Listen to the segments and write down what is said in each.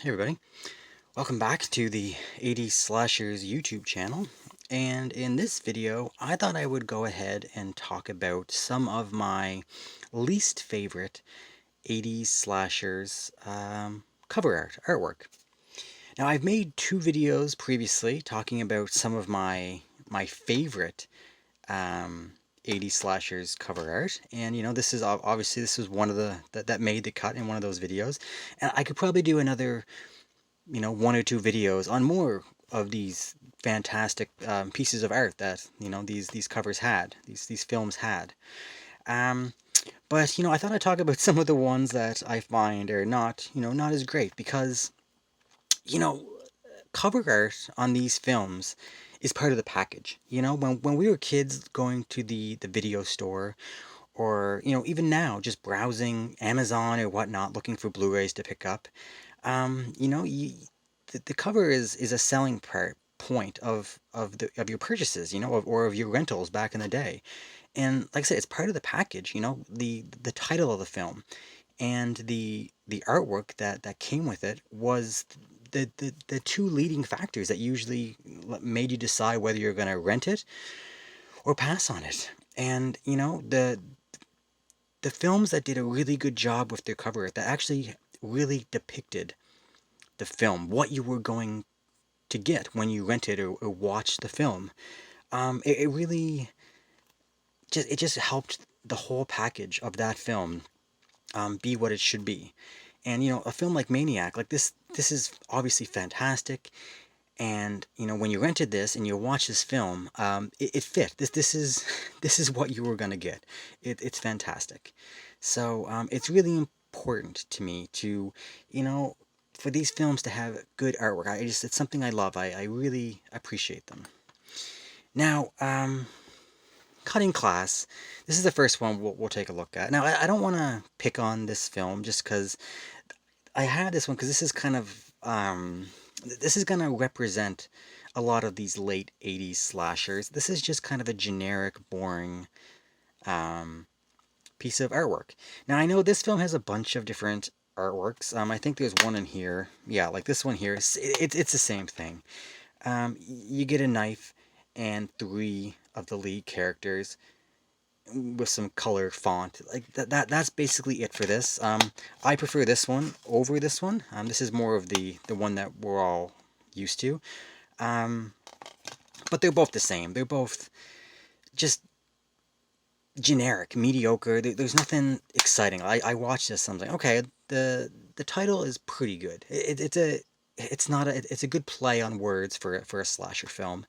Hey everybody, welcome back to the 80s Slashers YouTube channel. And in this video, I thought I would go ahead and talk about some of my least favorite 80s Slashers cover artwork. Now, I've made two videos previously talking about some of my favorite 80s Slashers cover art, and this is obviously this was one of the that made the cut in one of those videos, and I could probably do another one or two videos on more of these fantastic pieces of art that these covers had, these films had. Um, but I thought I'd talk about some of the ones that I find are not as great because you know cover art on these films is part of the package. When we were kids going to the video store, or even now just browsing Amazon or whatnot looking for Blu-rays to pick up, the cover is a selling point of your purchases, or of your rentals back in the day. And like I said, it's part of the package, the title of the film and the artwork that came with it was the two leading factors that usually made you decide whether you're going to rent it or pass on it. And the films that did a really good job with their cover art, that actually really depicted the film, what you were going to get when you rented or watched the film. It really just helped the whole package of that film be what it should be. And a film like Maniac, like this is obviously fantastic. And when you rented this and you watch this film, it fit. This is this is what you were gonna get. It's fantastic. So it's really important to me to you know for these films to have good artwork. It's something I love. I really appreciate them. Now, cutting class. This is the first one we'll take a look at. Now, I don't want to pick on this film just because I had this one because this is kind of this is gonna represent a lot of these late 80s slashers. This is just kind of a generic, boring um, piece of artwork. Now, I know this film has a bunch of different artworks. I think there's one in here. Yeah, like this one here. It's the same thing. You get a knife and three of the lead characters with some color font. Like that's basically it for this. I prefer this one over this one. This is more of the one that we're all used to. Um, but they're both the same. They're both just generic, mediocre. There's nothing exciting. I watched this. I'm like, okay, the title is pretty good. It's not a it's a good play on words for a slasher film.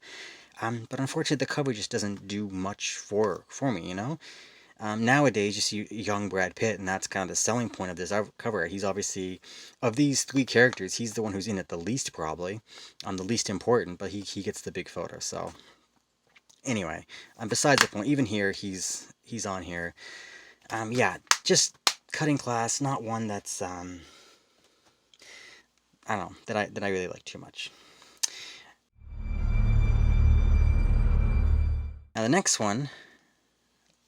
But unfortunately, the cover just doesn't do much for me. Nowadays, you see young Brad Pitt, and that's kind of the selling point of this cover. He's obviously, of these three characters, he's the one who's in it the least, probably, the least important, but he gets the big photo. So anyway, besides the point, even here, he's on here. Yeah, just cutting class, not one that's I don't know that I really like too much. Now the next one,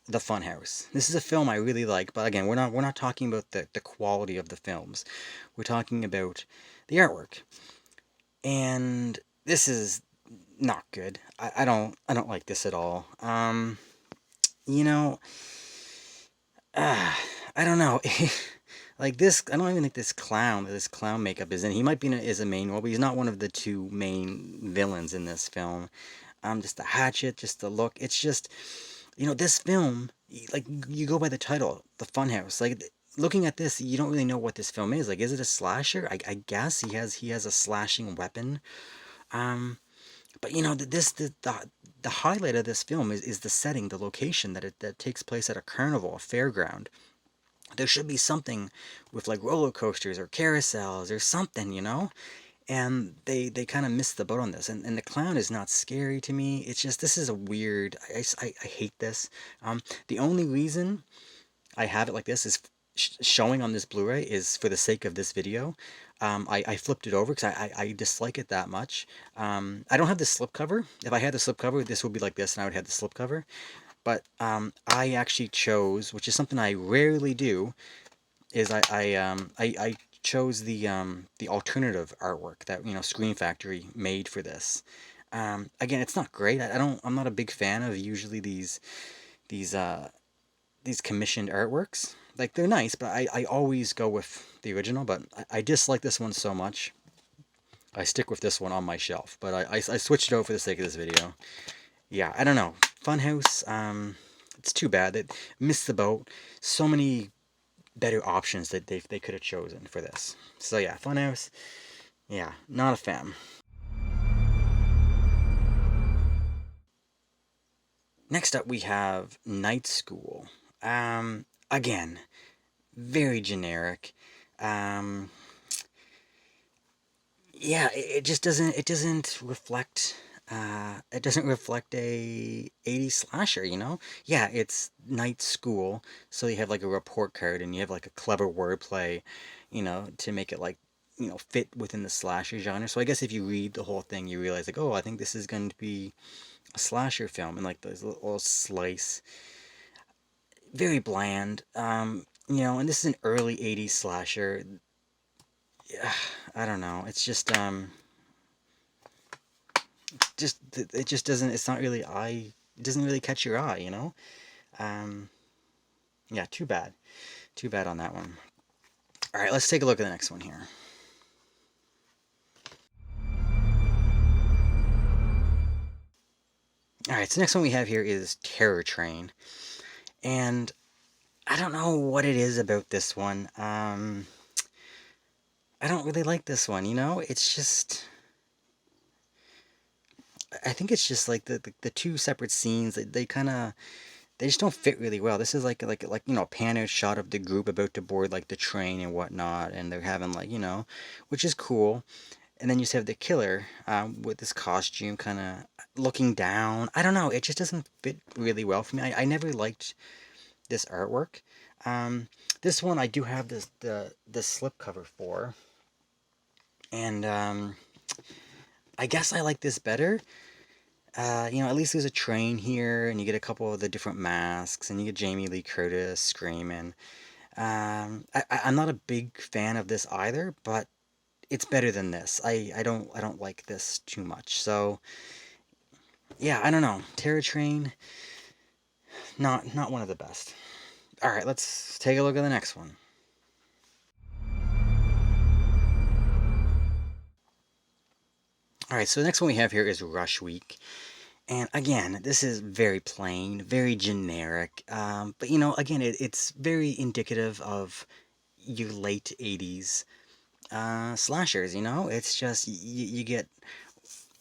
The Funhouse. This is a film I really like, but again, we're not talking about the quality of the films. We're talking about the artwork. And this is not good. I don't like this at all. You know, uh, I don't know. Like this, I don't even think this clown makeup is in. He might be is a main role, but he's not one of the two main villains in this film. Just the hatchet, just the look. It's just, this film, like you go by the title, The Funhouse. Like looking at this, you don't really know what this film is. Like, is it a slasher? I guess he has a slashing weapon. Um, but the highlight of this film is the setting, the location that takes place at a carnival, a fairground. There should be something with like roller coasters or carousels or something, and they kind of missed the boat on this. And the clown is not scary to me. It's just this is a weird. I hate this. The only reason I have it like this is showing on this Blu-ray is for the sake of this video. I flipped it over because I dislike it that much. I don't have the slipcover. If I had the slipcover, this would be like this, and I would have the slipcover. But I actually chose, which is something I rarely do, is I chose the alternative artwork that Screen Factory made for this. Again, it's not great. I'm not a big fan of usually these uh these commissioned artworks. Like they're nice, but I always go with the original. But I dislike this one so much. I stick with this one on my shelf. But I switched it over for the sake of this video. Yeah, I don't know. Funhouse. It's too bad that missed the boat. So many better options that they could have chosen for this. So yeah, Funhouse. Yeah, not a fan. Next up, we have Night School. Again, very generic. Um, yeah, it just doesn't. It doesn't reflect. It doesn't reflect a 80s slasher. Yeah, it's Night School, so you have like a report card, and you have like a clever wordplay, to make it like fit within the slasher genre. So I guess if you read the whole thing, you realize like, oh, I think this is going to be a slasher film, and like this little slice, very bland. And this is an early 80s slasher. Yeah, I don't know. It's just it just doesn't. It's not really eye. It doesn't really catch your eye. Um, yeah, too bad. Too bad on that one. All right, let's take a look at the next one here. All right, so next one we have here is Terror Train, and I don't know what it is about this one. I don't really like this one. It's just. I think it's just like the two separate scenes. They kind of they just don't fit really well. This is like a panel shot of the group about to board like the train and whatnot, and they're having like which is cool. And then you just have the killer with this costume, kind of looking down. I don't know. It just doesn't fit really well for me. I never liked this artwork. Um, this one I do have the slipcover for, and I guess I like this better. At least there's a train here, and you get a couple of the different masks, and you get Jamie Lee Curtis screaming. I'm not a big fan of this either, but it's better than this. I don't like this too much. So yeah, I don't know. Terror Train, not one of the best. All right, let's take a look at the next one. All right, so the next one we have here is Rush Week. And again, this is very plain, very generic. But again, it's very indicative of your late 80s slashers. It's just you get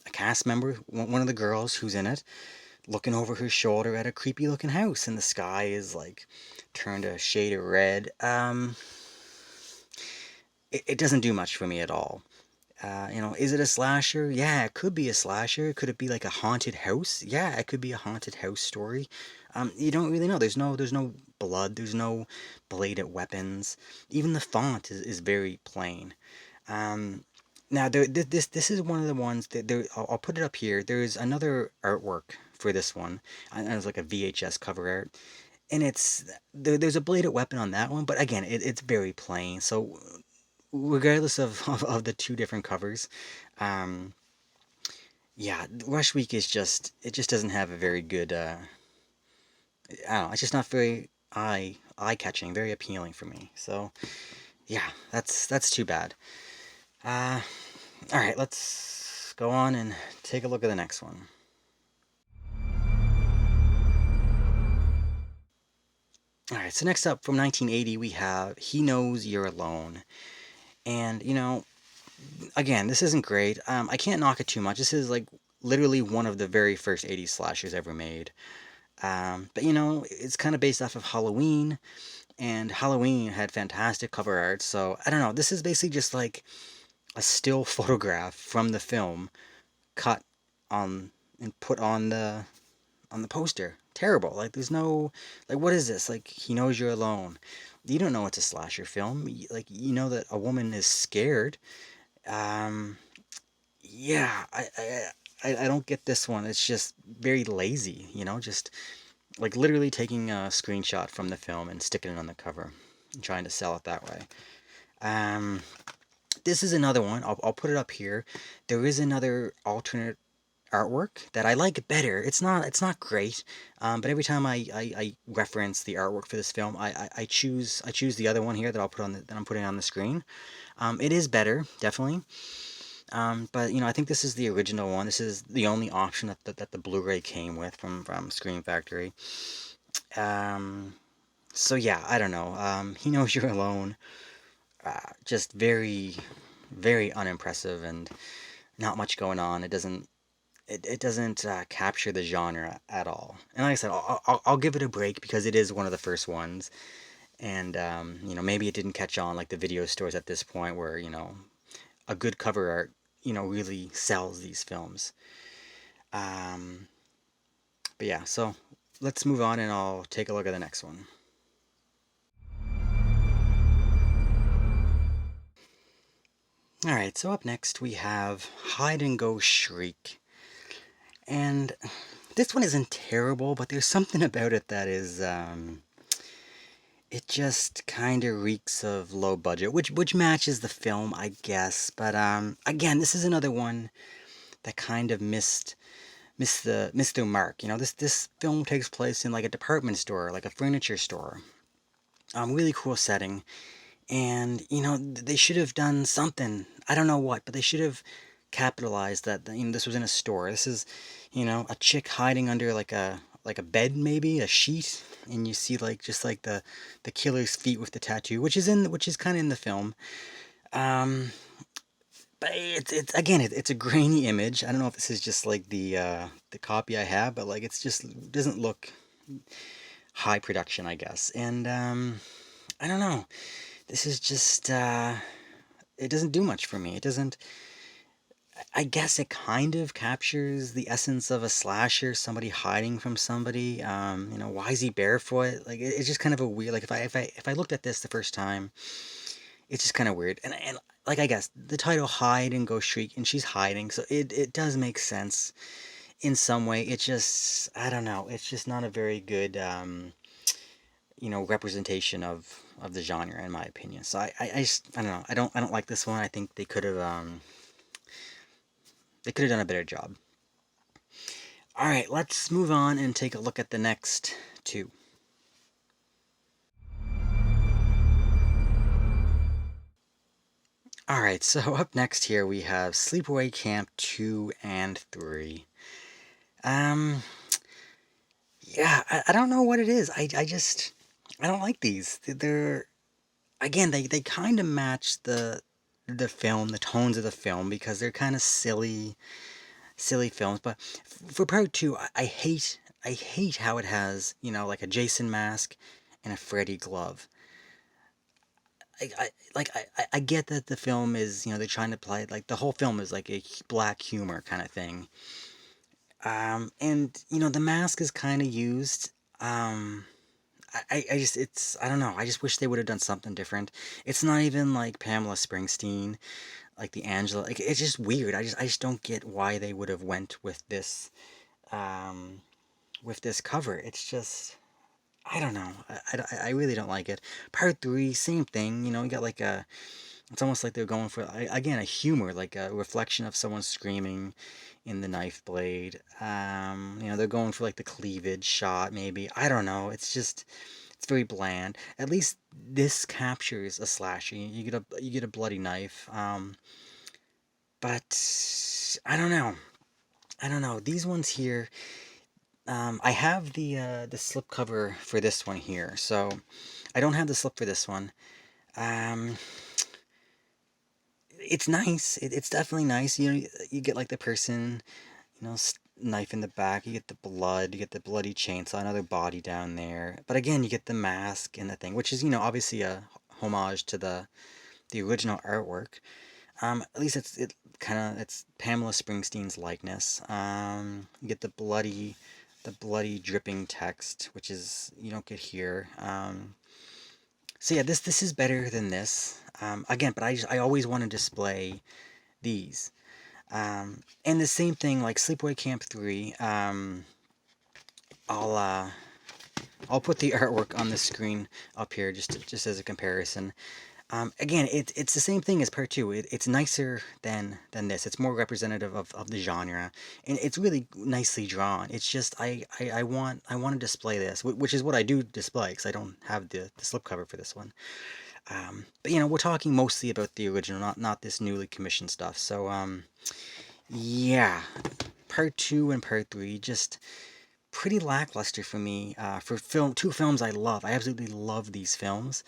a cast member, one of the girls who's in it, looking over her shoulder at a creepy looking house, and the sky is like turned a shade of red. It doesn't do much for me at all. Is it a slasher? Yeah, it could be a slasher. Could it be like a haunted house? Yeah, it could be a haunted house story. You don't really know. There's no blood. There's no bladed weapons. Even the font is very plain. Um, Now this is one of the ones that I'll put it up here. There's another artwork for this one, and it's like a VHS cover art, and there's a bladed weapon on that one, but again, it's very plain. So regardless of the two different covers, um, yeah, Rush Week is just doesn't have a very good. I don't know. It's just not very eye catching, very appealing for me. So yeah, that's too bad. Uh, all right, let's go on and take a look at the next one. All right, so next up from 1980, we have He Knows You're Alone. And, again, this isn't great. I can't knock it too much. This is like literally one of the very first 80s slashers ever made. But, it's kind of based off of Halloween, and Halloween had fantastic cover art. So, I don't know. This is basically just like a still photograph from the film cut on and put on the poster. Terrible. Like there's no like what is this? Like He Knows You're Alone. You don't know it's a slasher film. Like you know that a woman is scared. Um yeah, I don't get this one. It's just very lazy, just like literally taking a screenshot from the film and sticking it on the cover and trying to sell it that way. Um, this is another one. I'll put it up here. There is another alternate artwork that I like better. It's not great, but every time I reference the artwork for this film, I choose the other one here that I'm putting on the screen. It is better, definitely. But I think this is the original one. This is the only option that the Blu-ray came with from Screen Factory. Um, so yeah, I don't know. He knows you're alone. Just very, very unimpressive and not much going on. It doesn't capture the genre at all. And like I said, I'll give it a break because it is one of the first ones. And maybe it didn't catch on like the video stores at this point, where a good cover art really sells these films. Um, but yeah, so let's move on and I'll take a look at the next one. All right, so up next we have Hide and Go Shriek. And this one isn't terrible, but there's something about it that is it just kind of reeks of low budget, which matches the film, I guess. But again, this is another one that kind of missed their mark. This film takes place in like a department store, like a furniture store. Really cool setting, and they should have done something. I don't know what, but they should have capitalized that. This was in a store. This is, a chick hiding under like a bed, maybe a sheet, and you see like just like the killer's feet with the tattoo, which is kind of in the film. Um, but it's again, it's a grainy image. I don't know if this is just like the copy I have, but like it's just it doesn't look high production, I guess. And I don't know. This is just it doesn't do much for me. It doesn't. I guess it kind of captures the essence of a slasher, somebody hiding from somebody. Why is he barefoot? Like it's just kind of a weird. Like if I looked at this the first time, it's just kind of weird. And like I guess the title "Hide and Go Shriek" and she's hiding, so it does make sense in some way. It just I don't know. It's just not a very good representation of the genre in my opinion. So I don't know. I don't like this one. I think they could have done a better job. All right, let's move on and take a look at the next two. All right, so up next here we have Sleepaway Camp 2 and 3. Um, yeah, I don't know what it is. I don't like these. They're again they kind of match the film, the tones of the film because they're kind of silly films. But for part two, I hate how it has like a Jason mask and a Freddy glove. I get that the film is they're trying to play like the whole film is like a black humor kind of thing. And the mask is kind of used. I just I don't know. I just wish they would have done something different. It's not even like Pamela Springsteen, like the Angela. Like it's just weird. I just don't get why they would have went um with this cover. It's just I don't know. I really don't like it. Part three, same thing. You got like it's almost like they're going for again a humor, like a reflection of someone screaming in the knife blade. They're going for like the cleavage shot, maybe. I don't know. It's very bland. At least this captures a slasher. You get a bloody knife. But I don't know. I don't know. These ones here. I have the slipcover for this one here, so I don't have the slip for this one. Um, it's nice. It's definitely nice. You get like the person, knife in the back. You get the blood. You get the bloody chainsaw, another body down there. But again, you get the mask and the thing, which is obviously a homage to the original artwork. At least it's Pamela Springsteen's likeness. You get the bloody dripping text, which is you don't get here. So yeah, this is better than this. Again, but I always want to display these. And the same thing like Sleepaway Camp 3. I'll I'll put the artwork on the screen up here just as a comparison. Again, it's the same thing as part two. It's nicer than this. It's more representative of the genre, and it's really nicely drawn. It's just I want to display this, which is what I do display because I don't have the slipcover for this one. But we're talking mostly about the original, not this newly commissioned stuff. So yeah, part two and part three just pretty lackluster for me. For two films I love. I absolutely love these films.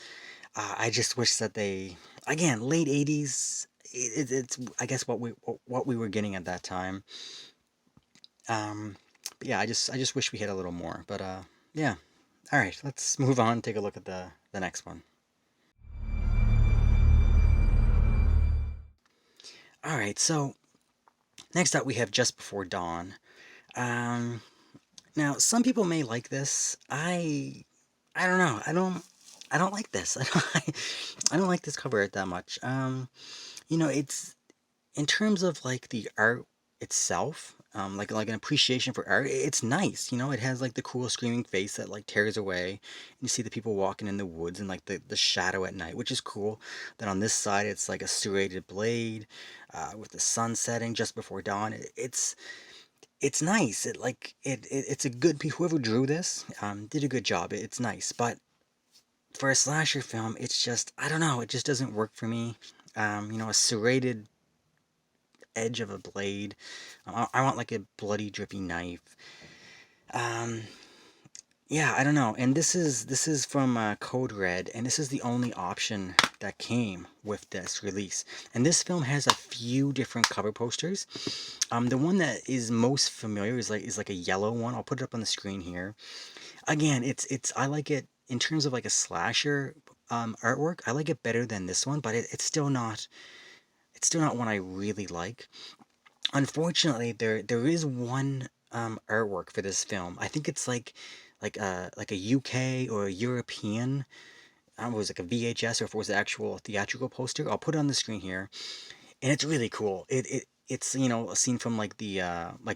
I just wish that they, again, late '80s. It's I guess what we were getting at that time. But yeah, I just wish we had a little more. But yeah. All right, let's move on. Take a look at the next one. All right, so next up we have Just Before Dawn. Um, Now some people may like this. I don't know. I don't like this. I don't like this cover art that much. It's in terms of like the art itself, like an appreciation for art, it's nice. It has like the cool screaming face that like tears away. And you see the people walking in the woods and like the shadow at night, which is cool. Then on this side, it's like a serrated blade, with the sun setting just before dawn. It's nice. It's a good. Whoever drew this, did a good job. It's nice, but for a slasher film, it's just I don't know. It just doesn't work for me. A serrated edge of a blade. I want like a bloody, drippy knife. Um, yeah, I don't know. And this is from Code Red, and this is the only option that came with this release. And this film has a few different cover posters. The one that is most familiar is like a yellow one. I'll put it up on the screen here. Again, it's I like it in terms of like a slasher artwork. I like it better than this one, but it's still not one I really like. Unfortunately, there is one artwork for this film. I think it's like a UK or a European. I don't know if it was like a VHS or if it was the actual theatrical poster. I'll put it on the screen here, and it's really cool. It's a scene from like the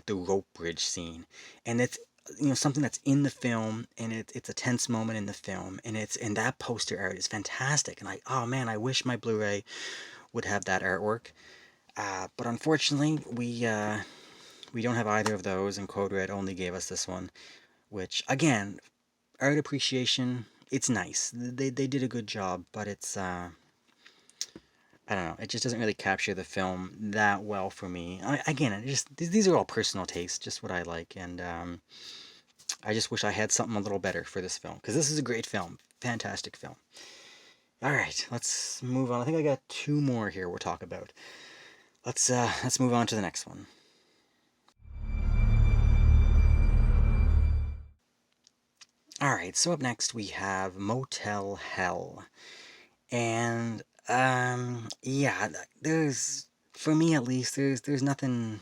rope bridge scene, and it's something that's in the film, and it's a tense moment in the film, and that poster art is fantastic. And oh man, I wish my Blu-ray would have that artwork. But unfortunately, we don't have either of those, and Code Red only gave us this one, which again, art appreciation, it's nice. They did a good job, but it's I don't know. It just doesn't really capture the film that well for me. Again, these are all personal tastes, just what I like, and I just wish I had something a little better for this film because this is a great film, fantastic film. All right, let's move on. I think I got two more here we'll talk about. Let's move on to the next one. All right, so up next we have Motel Hell. And yeah, there's for me at least there's nothing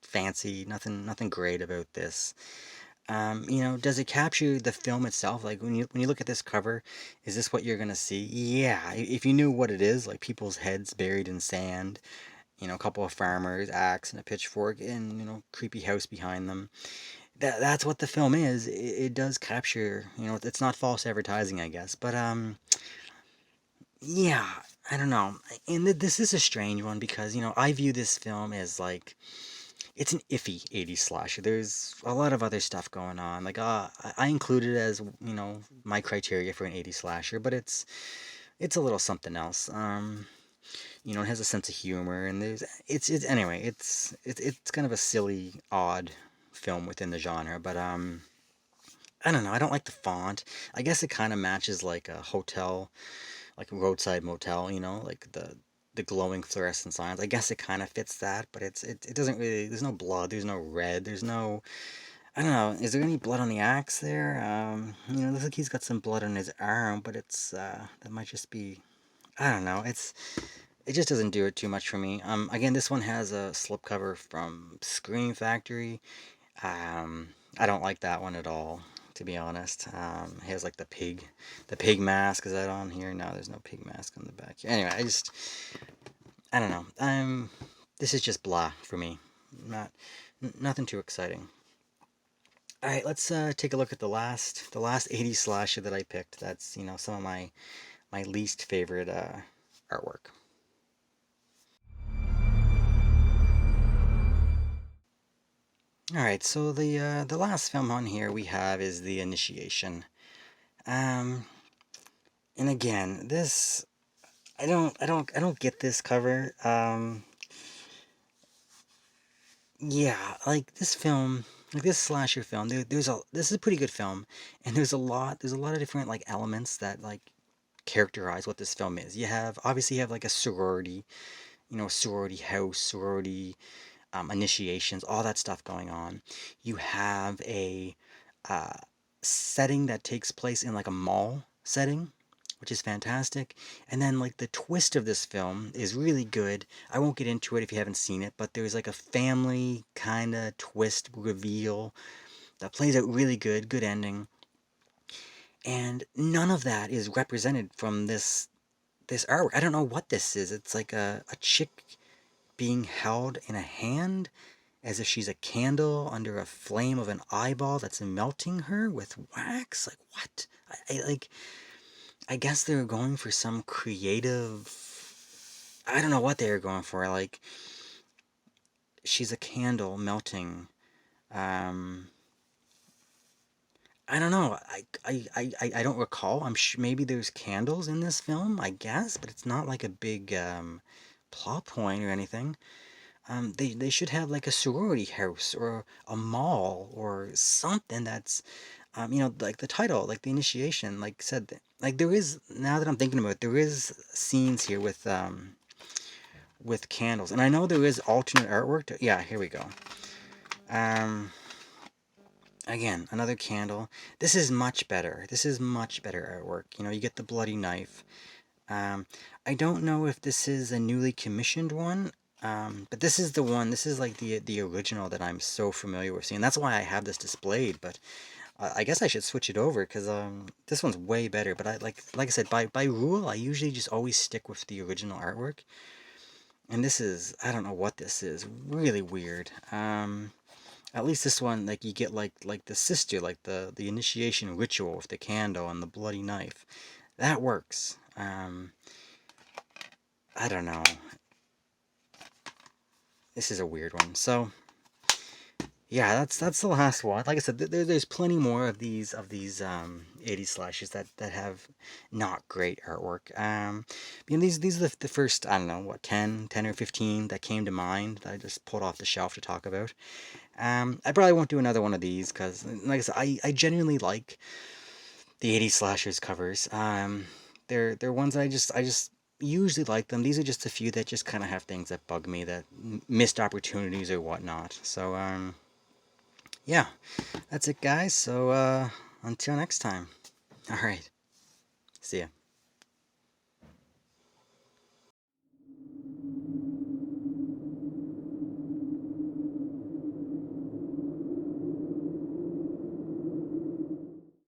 fancy, nothing great about this. Does it capture the film itself? Like when you look at this cover, is this what you're gonna see? Yeah, if you knew what it is, like people's heads buried in sand, a couple of farmers, axe and a pitchfork, and creepy house behind them. That's what the film is. It does capture, it's not false advertising, I guess, but yeah, I don't know. And this is a strange one because, I view this film as like it's an iffy '80s slasher. There's a lot of other stuff going on. Like I include it as, my criteria for an '80s slasher, but it's a little something else. It has a sense of humor and it's anyway, it's kind of a silly, odd film within the genre, but I don't know. I don't like the font. I guess it kind of matches like a hotel, like a roadside motel, like the glowing fluorescent signs. I guess it kind of fits that, but it doesn't really. There's no blood. There's no red. There's no. I don't know. Is there any blood on the axe there? Looks like he's got some blood on his arm, but it's that might just be. I don't know. It just doesn't do it too much for me. Again, this one has a slipcover from Scream Factory. I don't like that one at all, to be honest. It has like the pig mask. Is that on here? No, there's no pig mask on the back here. Anyway, I don't know. This is just blah for me. Not, nothing too exciting. All right, let's take a look at the last '80s slasher that I picked. That's some of my my least favorite artwork. All right, so the last film on here we have is The Initiation. Um, and again, this I don't get this cover. Yeah, like this film, like this slasher film. This is a pretty good film, and there's a lot of different like elements that like characterize what this film is. Obviously you have like a sorority, sorority house, sorority initiations, all that stuff going on. You have a uh, setting that takes place in like a mall setting, which is fantastic. And then like the twist of this film is really good. I won't get into it if you haven't seen it, but there's like a family kind of twist reveal that plays out really good, good ending. And none of that is represented from this artwork. I don't know what this is. It's like a chick being held in a hand as if she's a candle under a flame of an eyeball that's melting her with wax. Like what? I guess they were going for some creative. I don't know what they were going for. Like she's a candle melting. Um, I don't know. I don't recall. I'm sure maybe there's candles in this film. I guess, but it's not like a big plot point or anything. They should have like a sorority house or a mall or something that's, like the title, like the initiation, like said, like there is, now that I'm thinking about it, there is scenes here with candles, and I know there is alternate artwork. Yeah, here we go. Um, Again, another candle. This is much better. This is much better artwork. You get the bloody knife. Um, I don't know if this is a newly commissioned one, but this is the one. This is like the original that I'm so familiar with seeing. That's why I have this displayed. But I guess I should switch it over because this one's way better. But like I said, by rule, I usually just always stick with the original artwork. And this is, I don't know what this is. Really weird. At least this one, like you get like the sister, like the initiation ritual with the candle and the bloody knife. That works. I don't know. This is a weird one. So yeah, that's the last one. Like I said, there's plenty more of these 80s slashers that have not great artwork. These are the first, I don't know, what, 10 or 15 that came to mind that I just pulled off the shelf to talk about. I probably won't do another one of these because, like I said, I genuinely like the 80s slashers covers. They're ones that I just usually like them. These are just a few that just kind of have things that bug me, that missed opportunities or whatnot. So yeah, that's it, guys. So until next time. All right, see ya.